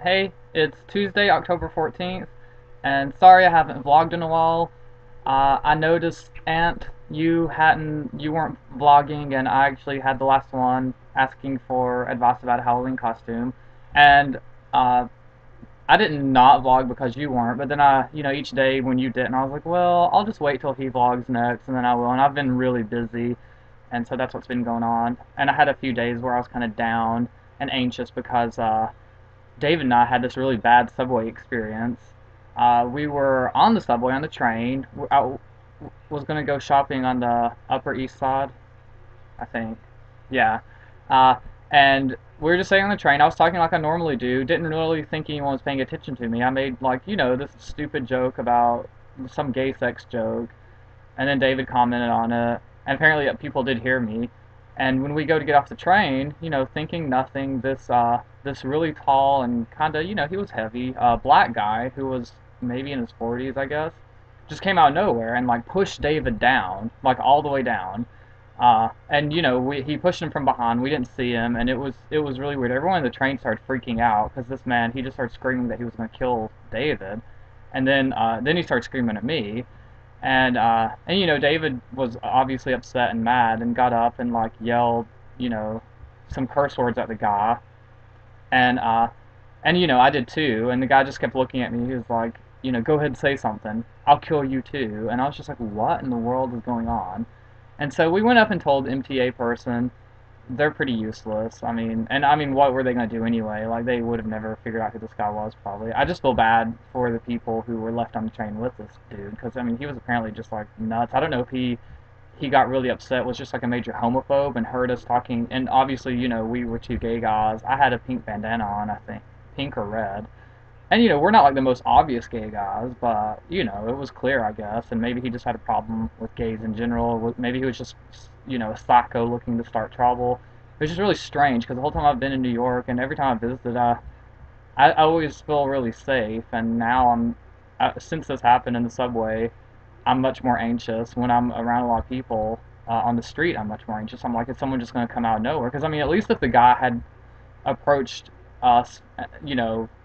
Hey, it's Tuesday, October 14th, and sorry I haven't vlogged in a while. I noticed, Ant, you weren't vlogging, and I actually had the last one asking for advice about a Halloween costume, and uh, I didn't not vlog because you weren't, but then each day when you didn't, I was like, well, I'll just wait till he vlogs next, and then I will, and I've been really busy, and so that's what's been going on, and I had a few days where I was kind of down and anxious because, David and I had this really bad subway experience. We were on the subway on the train. I was gonna go shopping on the Upper East Side, I think. Yeah. Uh, and we were just sitting on the train. I was talking like I normally do. Didn't really think anyone was paying attention to me. I made this stupid joke about some gay sex joke, and then David commented on it, and apparently people did hear me. And when we go to get off the train, thinking nothing, this really tall and kind of, he was heavy, black guy who was maybe in his 40s, I guess, just came out of nowhere and like pushed David down, like all the way down. And he pushed him from behind. We didn't see him, and it was really weird. Everyone in the train started freaking out because this man he just started screaming that he was going to kill David, and then he started screaming at me, and David was obviously upset and mad and got up and like yelled, you know, some curse words at the guy, and I did too. And the guy just kept looking at me. He was like, go ahead and say something. I'll kill you too. And I was just like, what in the world is going on? And so we went up and told the MTA person. They're pretty useless. I mean, what were they gonna do anyway? Like, they would have never figured out who this guy was, probably. I just feel bad for the people who were left on the train with this dude, because I mean, he was apparently just like nuts. I don't know if he got really upset, was just like a major homophobe, and heard us talking. And obviously, we were two gay guys. I had a pink bandana on, I think, pink or red. And we're not like the most obvious gay guys, but it was clear, I guess. And maybe he just had a problem with gays in general. Maybe he was just, a psycho looking to start trouble. It was just really strange because the whole time I've been in New York and every time I visited, I always feel really safe. And now since this happened in the subway, I'm much more anxious when I'm around a lot of people on the street. I'm much more anxious. I'm like, is someone just going to come out of nowhere? Because I mean, at least if the guy had approached us,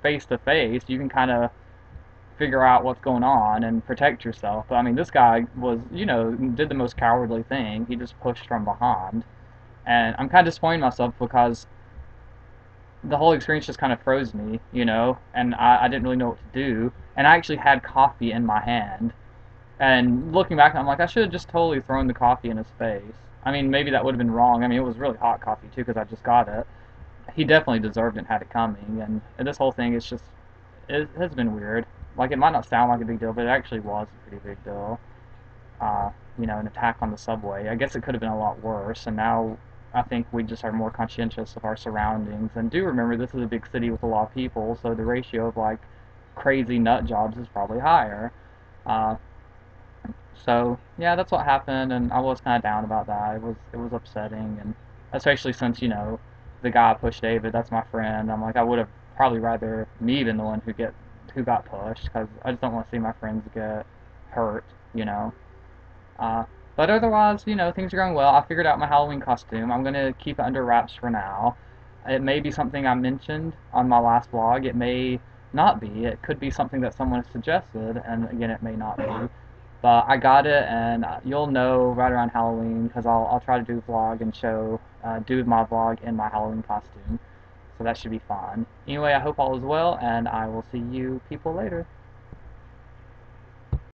face to face, you can kind of figure out what's going on and protect yourself. But I mean, this guy did the most cowardly thing. He just pushed from behind, and I'm kind of disappointing myself because the whole experience just kind of froze me, and I didn't really know what to do. And I actually had coffee in my hand, and looking back, I'm like, I should have just totally thrown the coffee in his face. I mean, maybe that would have been wrong. I mean, it was really hot coffee too because I just got it. He definitely deserved it and had it coming. And this whole thing is just, it has been weird. Like, it might not sound like a big deal, but it actually was a pretty big deal. An attack on the subway. I guess it could have been a lot worse, and now I think we just are more conscientious of our surroundings. And do remember, this is a big city with a lot of people, so the ratio of, like, crazy nut jobs is probably higher. Uh, so, yeah, that's what happened, and I was kind of down about that. It was upsetting, and especially since, the guy pushed David, that's my friend. I'm like, I would have probably rather me been the one who got pushed, because I just don't want to see my friends get hurt, you know. Uh, but otherwise, things are going well. I figured out my Halloween costume. I'm gonna keep it under wraps for now. It may be something I mentioned on my last vlog. It may not be. It could be something that someone suggested, and again, it may not be. But I got it, and you'll know right around Halloween because I'll try to do a vlog and do my vlog in my Halloween costume. So that should be fun. Anyway, I hope all is well, and I will see you people later.